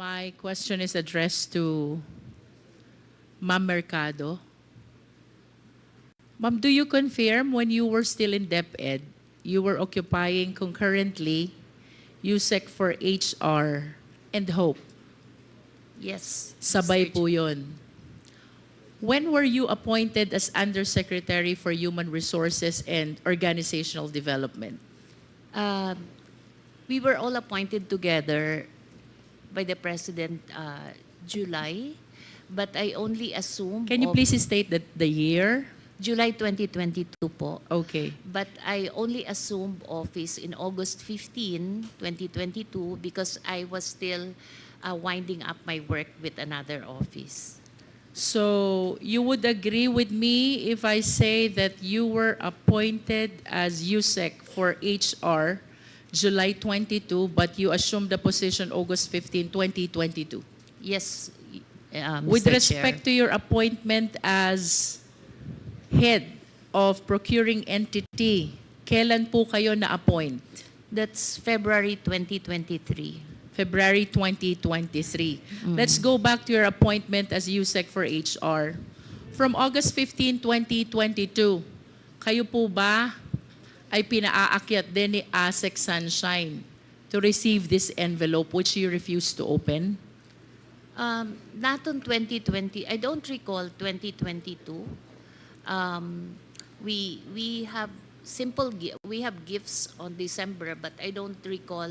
My question is addressed to Ma'am Mercado. Ma'am, do you confirm when you were still in Deped, you were occupying concurrently USEC for HR and Hope? Yes. Sabay Mr. po yun. When were you appointed as Undersecretary for Human Resources and Organizational Development? We were all appointed together by the President July, but I only assumed Can you please state the year? July 2022 po. Okay. But I only assumed office in August 15, 2022 because I was still winding up my work with another office. So you would agree with me if I say that you were appointed as USEC for HR July 22, but you assumed the position August 15, 2022? Yes, With Mr. respect Chair. to your appointment as head of procuring entity, kailan po kayo na-appoint? That's February 2023. February 2023. Let's go back to your appointment as USEC for HR. From August 15, 2022, kayo po ba ay pinaakyat din ni ASEC Sunshine to receive this envelope which you refused to open? Not on 2020. I don't recall 2022. We have we have gifts on December, but I don't recall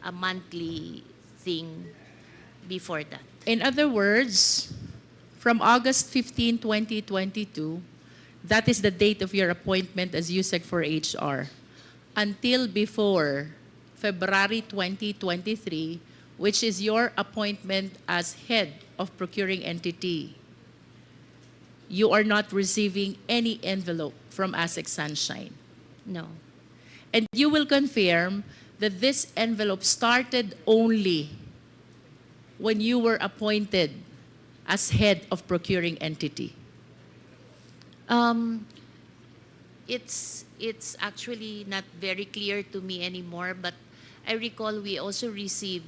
a monthly thing before that. In other words, from August 15, 2022, that is the date of your appointment as USEC for HR, until before February 2023, which is your appointment as head of procuring entity, you are not receiving any envelope from ASEC Sunshine. No. And you will confirm that this envelope started only when you were appointed as head of procuring entity. It's actually not very clear to me anymore, but I recall we also received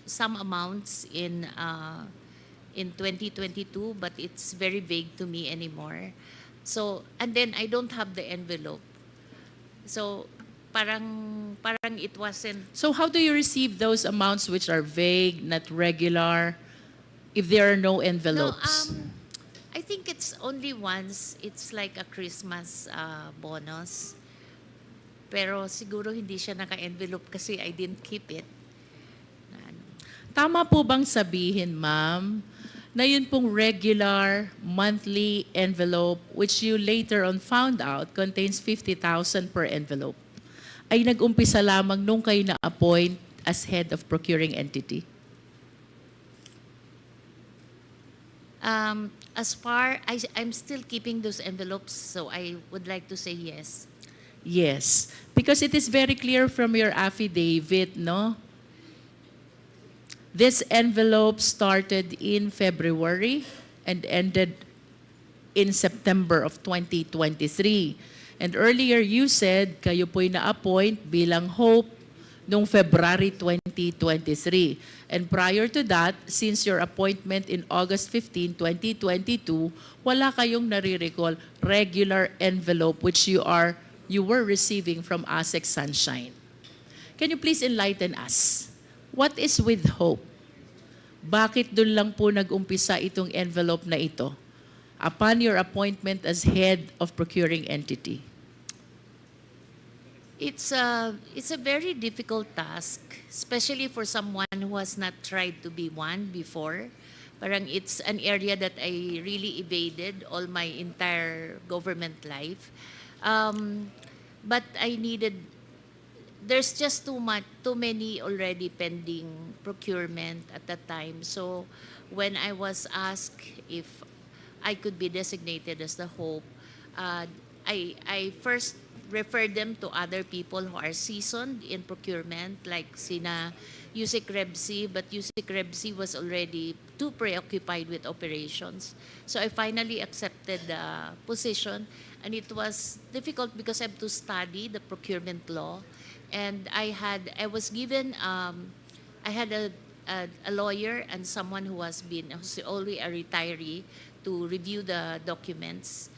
some amounts in 2022, but it's very vague to me anymore. So, and then I don't have the envelope. So, parang it wasn't. So how do you receive those amounts which are vague, not regular, if there are no envelopes? No, I think it's only once. It's like a Christmas bonus. Pero siguro hindi siya naka-envelope kasi I didn't keep it. Tama po bang sabihin, ma'am, na yun pong regular monthly envelope which you later on found out contains 50,000 per envelope ay nag-umpisa lamang nung kayo na-appoint as head of procuring entity? As far, I'm still keeping those envelopes, so I would like to say yes. Yes, because it is very clear from your affidavit, no? This envelope started in February and ended in September of 2023. And earlier you said kayo po'y na-appoint bilang Hope noong February 2023. And prior to that, since your appointment in August 15, 2022, wala kayong nare-recall regular envelope which you were receiving from ASEC Sunshine. Can you please enlighten us? What is with Hope? Bakit doon lang po nag-umpisa itong envelope na ito upon your appointment as head of procuring entity? It's a very difficult task, especially for someone who has not tried to be one before. Parang it's an area that I really evaded all my entire government life. But there's just too many already pending procurement at that time. So when I was asked if I could be designated as the Hope, I first referred them to other people who are seasoned in procurement, like sina Yusek Rebsi, but Yusek Rebsi was already too preoccupied with operations. So I finally accepted the position, and it was difficult because I have to study the procurement law, and I was given I had a a lawyer and someone who's only a retiree to review the documents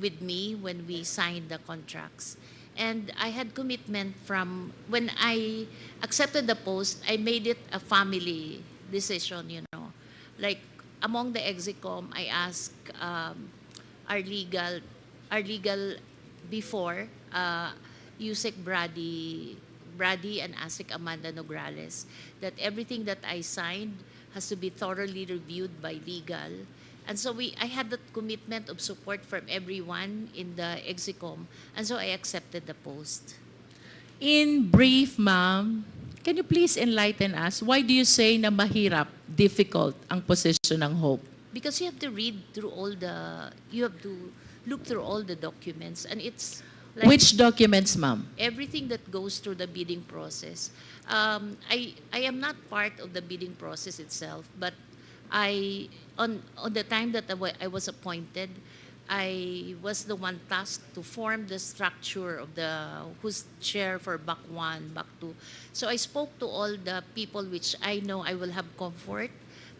with me when we signed the contracts. And I had commitment from when I accepted the post, I made it a family decision, you know. Like among the execom, I asked our legal before, Yusek Brady and ASIC Amanda Nograles, that everything that I signed has to be thoroughly reviewed by legal. And so I had that commitment of support from everyone in the execom, and so I accepted the post. In brief, ma'am, can you please enlighten us? Why do you say na mahirap, difficult ang position ng Hope? Because you have to look through all the documents, and it's like Which documents, ma'am? everything that goes through the bidding process. I am not part of the bidding process itself, but on the time that I was appointed, I was the one tasked to form the structure of who's chair for BAC 1, BAC 2. So I spoke to all the people which I know I will have comfort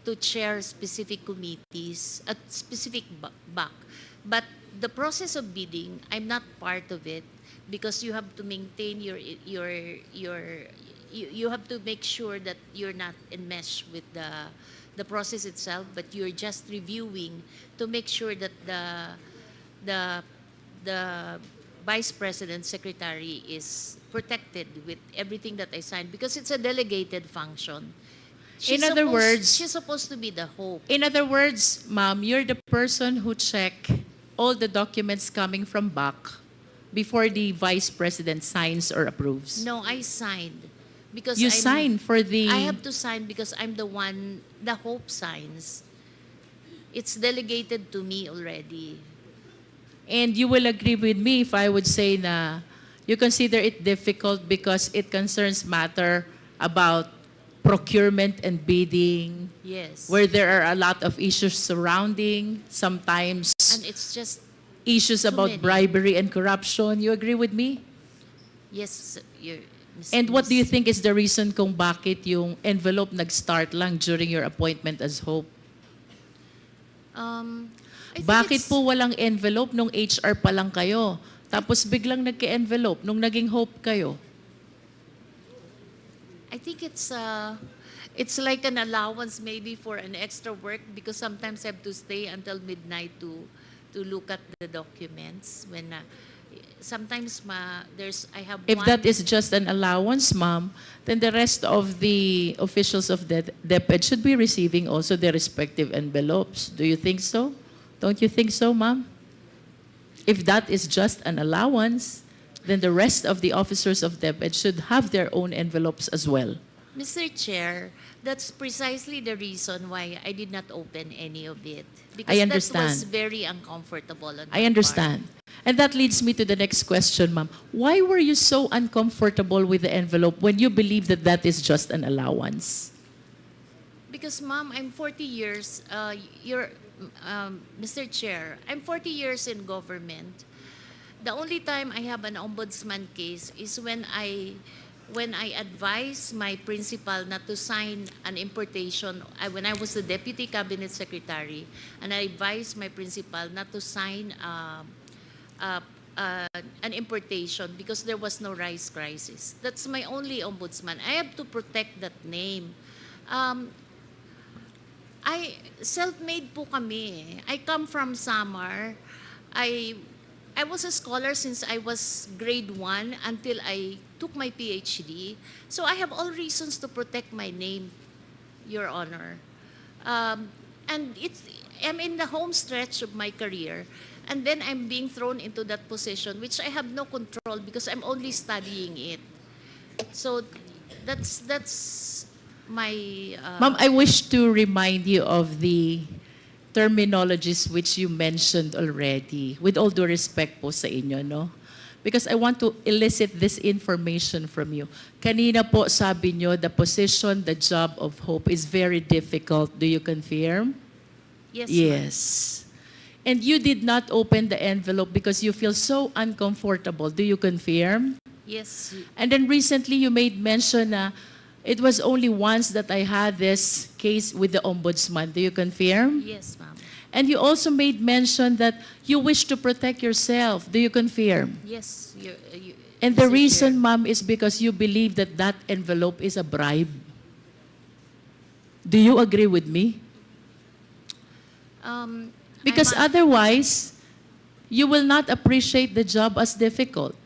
to chair specific committees at specific BAC. But the process of bidding, I'm not part of it because you have to maintain you have to make sure that you're not enmeshed with the process itself, but you're just reviewing to make sure that the vice president secretary is protected with everything that I signed because it's a delegated function. In other words, she's supposed to be the hope. In other words, ma'am, you're the person who check all the documents coming from BAC before the vice president signs or approves. No, I signed because You sign for the... I have to sign because I'm the one the hope signs. It's delegated to me already. And you will agree with me if I would say na you consider it difficult because it concerns matter about procurement and bidding, Yes. where there are a lot of issues surrounding, sometimes And it's just issues too about many. bribery and corruption. You agree with me? yes, And what do you think is the reason kung bakit yung envelope nag-start lang during your appointment as Hope? I think Bakit it's- po walang envelope nung HR pa lang kayo? Tapos biglang nagka-envelope nung naging Hope kayo? I think it's like an allowance maybe for an extra work because sometimes I have to stay until midnight to look at the documents when sometimes I have If one. that is just an allowance, ma'am, then the rest of the officials of the Deped should be receiving also their respective envelopes. Do you think so? Don't you think so, ma'am? If that is just an allowance, then the rest of the officers of Deped should have their own envelopes as well. Mr. Chair, that's precisely the reason why I did not open any of it. Because I that was understand. very uncomfortable on my I understand. And that leads me to the next question, ma'am. Why were you so uncomfortable with the envelope when you believe that that is just an allowance? part. Because, Ma'am, I'm 40 years, Mr. Chair, I'm 40 years in government. The only time I have an ombudsman case is when I advised my principal not to sign an importation, when I was the deputy cabinet secretary, and I advised my principal not to sign an importation because there was no rice crisis. That's my only ombudsman. I have to protect that name. Self-made po kami. I come from Samar. I was a scholar since I was grade 1 until I took my PhD. So I have all reasons to protect my name, Your Honor. And I'm in the home stretch of my career. And then I'm being thrown into that position, which I have no control because I'm only studying it. So that's my... Ma'am, I wish to remind you of the terminologies which you mentioned already, with all due respect po sa inyo, no? Because I want to elicit this information from you. Kanina po sabi nyo, the position, the job of Hope is very difficult. Do you confirm? Yes, Yes. And you did not open the envelope because you feel so uncomfortable. Do you confirm? Yes. And then recently you made mention na It was only once that I had this case with the ombudsman. Do you confirm? Yes, ma'am. And you also made mention that you wish to protect yourself. Do you confirm? Yes. And the Mr. reason, Chair. ma'am, is because you believe that that envelope is a bribe. Do you agree with me? Because I'm a- otherwise, you will not appreciate the job as difficult.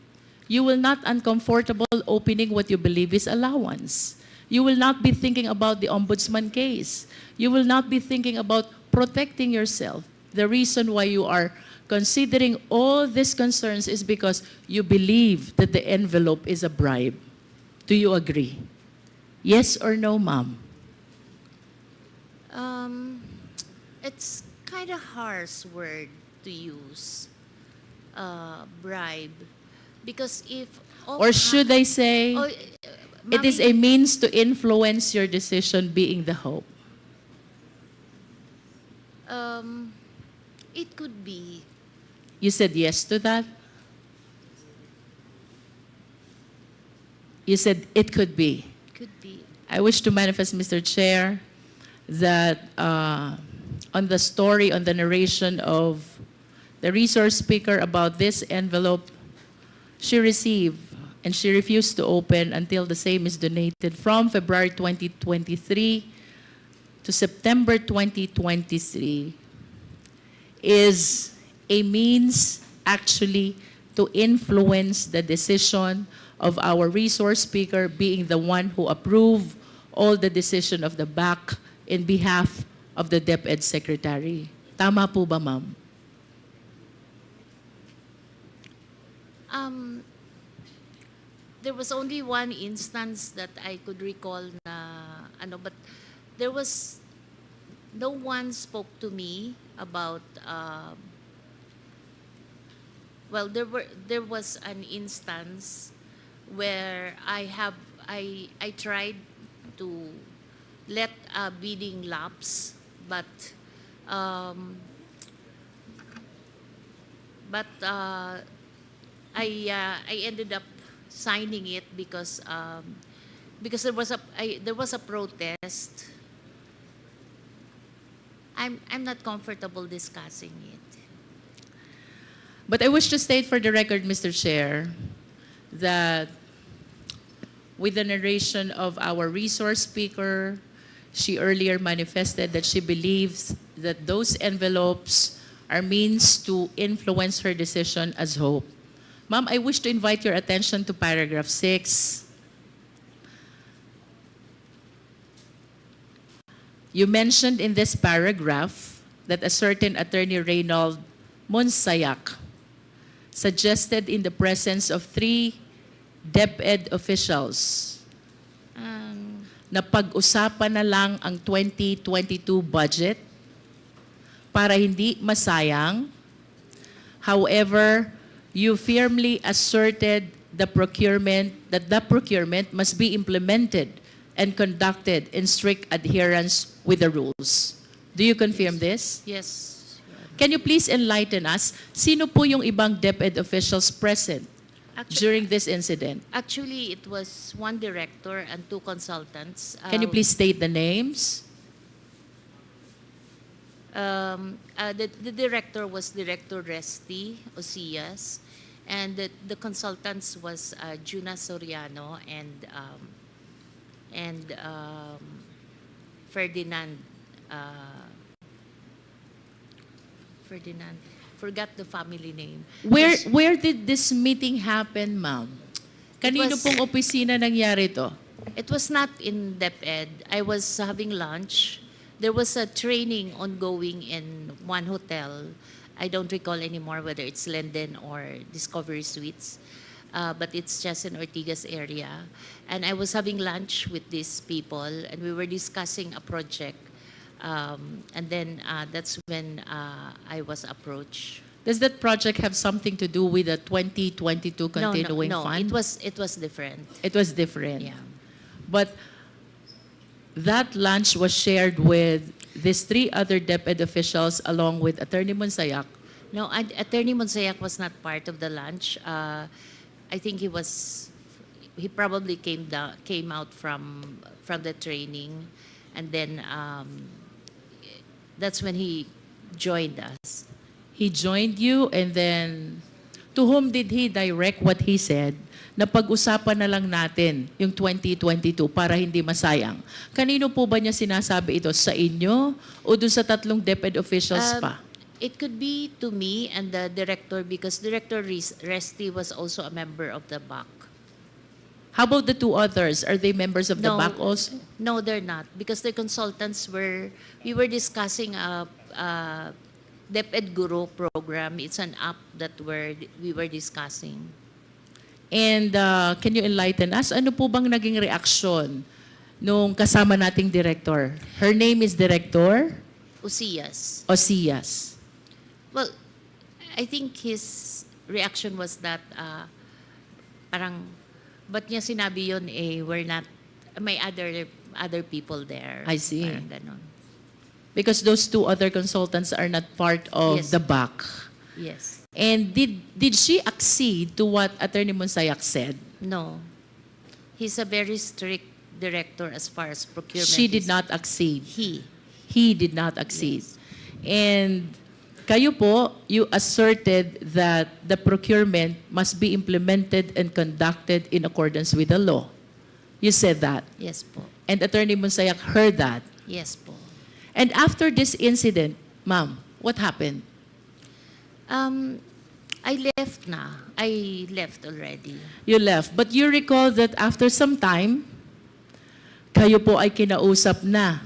You will not uncomfortable opening what you believe is allowance. You will not be thinking about the ombudsman case. You will not be thinking about protecting yourself. The reason why you are considering all these concerns is because you believe that the envelope is a bribe. Do you agree? Yes or no, ma'am? It's kind of harsh word to use, bribe, because if Or should I say, oh, it is a means to influence your decision being the hope? it could be. You said yes to that? You said it could be. Could be. I wish to manifest, Mr. Chair, that on the story, on the narration of the resource speaker about this envelope she received and she refused to open until the same is donated from February 2023 to September 2023 is a means actually to influence the decision of our resource speaker being the one who approved all the decision of the BAC in behalf of the Deped Secretary. Tama po ba, ma'am? There was only one instance that I could recall na but there was no one spoke to me about there was an instance where I tried to let a bidding lapse, but I ended up signing it because there was a protest. I'm not comfortable discussing it. But I wish to state for the record, Mr. Chair, that with the narration of our resource speaker, she earlier manifested that she believes that those envelopes are means to influence her decision as hope. Ma'am, I wish to invite your attention to paragraph 6. You mentioned in this paragraph that a certain attorney Reynold Monsayak suggested in the presence of 3 Deped officials na pag-usapan na lang ang 2022 budget para hindi masayang. However, you firmly asserted that the procurement must be implemented and conducted in strict adherence with the rules. Do you confirm this? Yes. Can you please enlighten us? Sino po yung ibang Deped officials present during this incident? Actually, it was one director and 2 consultants. Can you please state the names? The director was Director Resty Osias, and the consultants was Juna Soriano and Ferdinand. Ferdinand. Forgot the family name. Where did this meeting happen, ma'am? Kanino was- pong opisina nangyari to? It was not in Deped. I was having lunch. There was a training ongoing in one hotel. I don't recall anymore whether it's Linden or Discovery Suites, but it's just in Ortigas area. And I was having lunch with these people, and we were discussing a project. And then that's when I was approached. Does that project have something to do with the 2022 continuing no, fund? it was different. It was different. Yeah. But that lunch was shared with these 3 other Deped officials along with Attorney Monsayak. No, Attorney Monsayak was not part of the lunch. I think he was he probably came out from the training, and then that's when he joined us. He joined you, and then to whom did he direct what he said na pag-usapan na lang natin yung 2022 para hindi masayang? Kanino po ba niya sinasabi ito? Sa inyo o dun sa tatlong DepEd officials pa? It could be to me and the director, because Director Resty was also a member of the BAC. How about the two others? Are they members of the BAC also? No, they're not, because the consultants we were discussing a Deped Guru program. It's an app that we were discussing. And can you enlighten us? Ano po bang naging reaksyon nung kasama nating director? Her name is Director Osias. Well, I think his reaction was that parang, ba't niya sinabi yun, we're not, may other people there. I see. Parang ganon. Because those two other consultants are not part of Yes. the BAC. Yes. And did she accede to what Attorney Monsayak said? No. He's a very strict director as far as procurement. She did is- not accede. He Did not accede. Yes. And kayo po, you asserted that the procurement must be implemented and conducted in accordance with the law. You said that. Yes po. And Attorney Monsayak heard that. Yes po. And after this incident, ma'am, what happened? I left na. I left already. You left. But you recall that after some time, kayo po ay kinausap na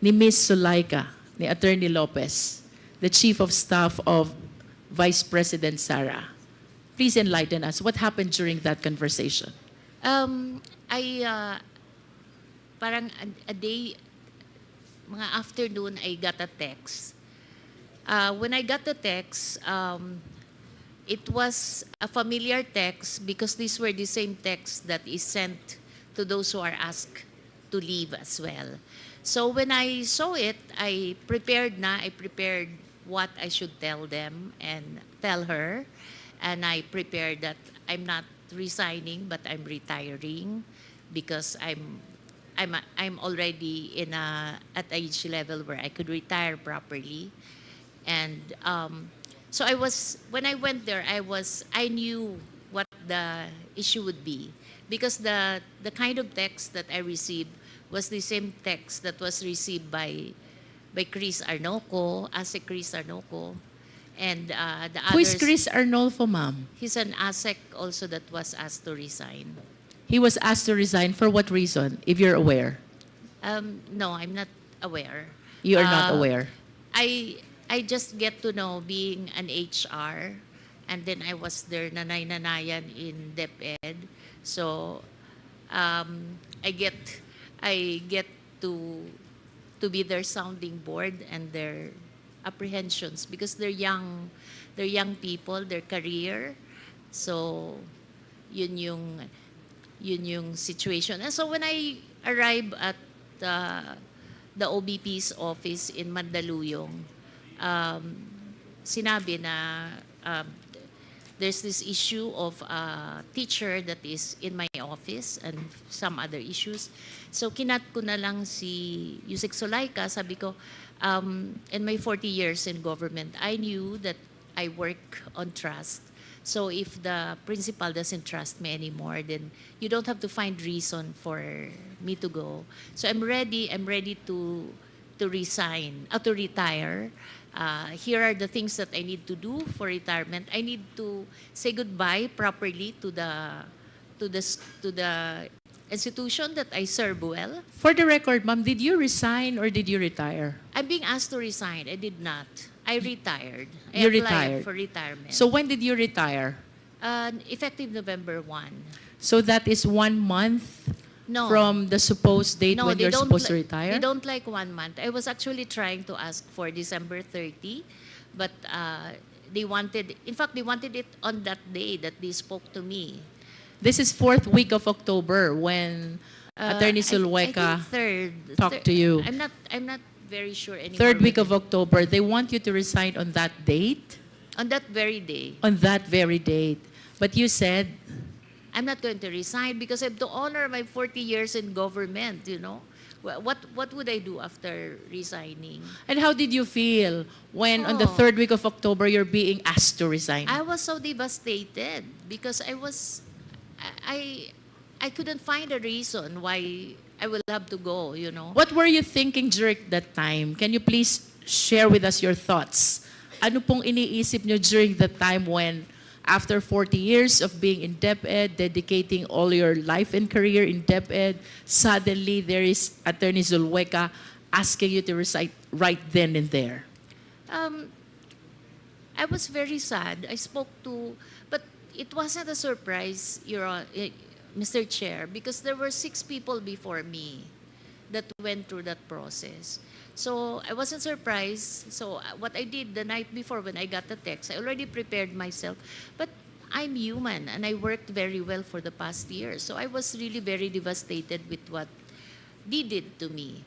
ni Miss Sulaika, ni Attorney Lopez, the Chief of Staff of Vice President Sara. Please enlighten us. What happened during that conversation? Parang a day, mga afternoon, I got a text. When I got the text, it was a familiar text because these were the same texts that is sent to those who are asked to leave as well. So when I saw it, I prepared what I should tell them and tell her. And I prepared that I'm not resigning, but I'm retiring because I'm already at age level where I could retire properly. And so when I went there, I knew what the issue would be, because the kind of text that I received was the same text that was received by Chris Arnoco, ASEC Chris Arnoco, and the others. Who is Chris Arnolfo, ma'am? He's an ASEC also that was asked to resign. He was asked to resign for what reason, if you're aware? No, I'm not aware. You are not aware. I just get to know being an HR, and then I was their nanay-nanayan in Deped. So I get to be their sounding board and their apprehensions, because they're young people, their career. So yun yung situation. And so when I arrived at the OBP's office in Mandaluyong, sinabi na there's this issue of a teacher that is in my office and some other issues. So kinat ko na lang si Yusek Sulaika, sabi ko, in my 40 years in government, I knew that I work on trust. So if the principal doesn't trust me anymore, then you don't have to find reason for me to go. So I'm ready to resign, to retire. Here are the things that I need to do for retirement. I need to say goodbye properly to the institution that I serve well. For the record, ma'am, did you resign or did you retire? I'm being asked to resign. I did not. I retired. I You applied retired. for retirement. So when did you retire? Effective November 1. So that is 1 month No. from the supposed date when you're supposed to retire? They don't like 1 month. I was actually trying to ask for December 30, but they wanted it on that day that they spoke to me. This is 4th week of October when Attorney Sulweka I think talked to you. I'm not very sure anymore. 3rd week of with October. They want you to resign on that date? it. On that very day. On that very date. But you said, I'm not going to resign because I have to honor my 40 years in government, you know. What would I do after resigning? And how did you feel when on the Oh. third week of October you're being asked to resign? I was so devastated because I I couldn't find a reason why I will have to go, you know. What were you thinking during that time? Can you please share with us your thoughts? Ano pong iniisip nyo during that time when after 40 years of being in Deped, dedicating all your life and career in Deped, suddenly there is Attorney Zulueta asking you to resign right then and there? I was very sad. I spoke to, but it wasn't a surprise, Mr. Chair, because there were 6 people before me that went through that process. So I wasn't surprised. So what I did the night before when I got the text, I already prepared myself. But I'm human and I worked very well for the past year. So I was really very devastated with what they did to me.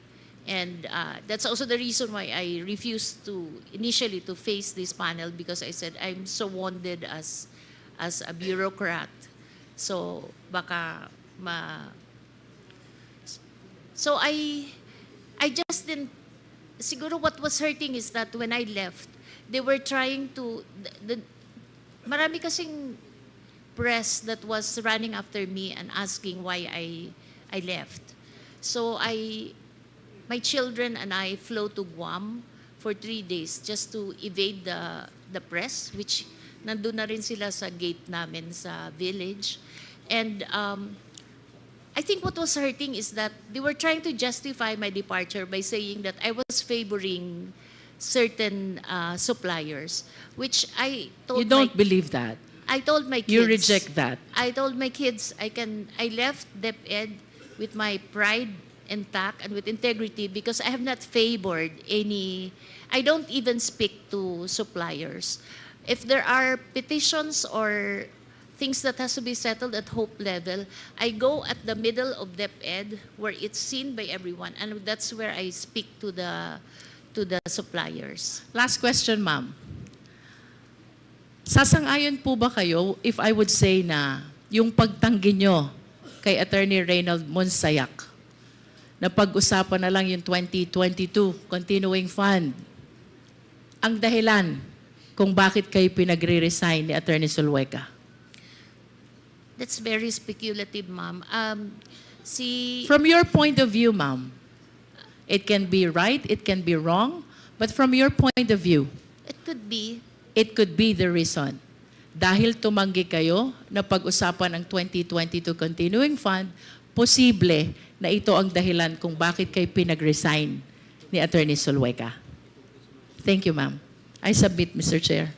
And that's also the reason why I refused initially to face this panel, because I said I'm so wounded as a bureaucrat. So baka So I just didn't. Siguro what was hurting is that when I left, they were trying to. Marami kasing press that was running after me and asking why I left. So my children and I flew to Guam for 3 days just to evade the press, which nandun na rin sila sa gate namin sa village. And I think what was hurting is that they were trying to justify my departure by saying that I was favoring certain suppliers, which I told You don't believe that. I told my kids. You reject that. I told my kids I left Deped with my pride intact and with integrity because I have not favored any. I don't even speak to suppliers. If there are petitions or things that has to be settled at Hope level, I go at the middle of Deped where it's seen by everyone, and that's where I speak to the suppliers. Last question, ma'am. Sasang-ayon po ba kayo if I would say na yung pagtanggi nyo kay Attorney Reynald Monsayak na pag-usapan na lang yung 2022 continuing fund ang dahilan kung bakit kayo pinagre-resign ni Attorney Zulueta? That's very speculative, ma'am. From your point of view, ma'am, it can be right, it can be wrong, but from your point of view, it could be the reason. Dahil tumanggi kayo na pag-usapan ang 2022 Continuing Fund, posible na ito ang dahilan kung bakit kayo pinag-resign ni Attorney Zulueta. Thank you, ma'am. I submit, Mr. Chair.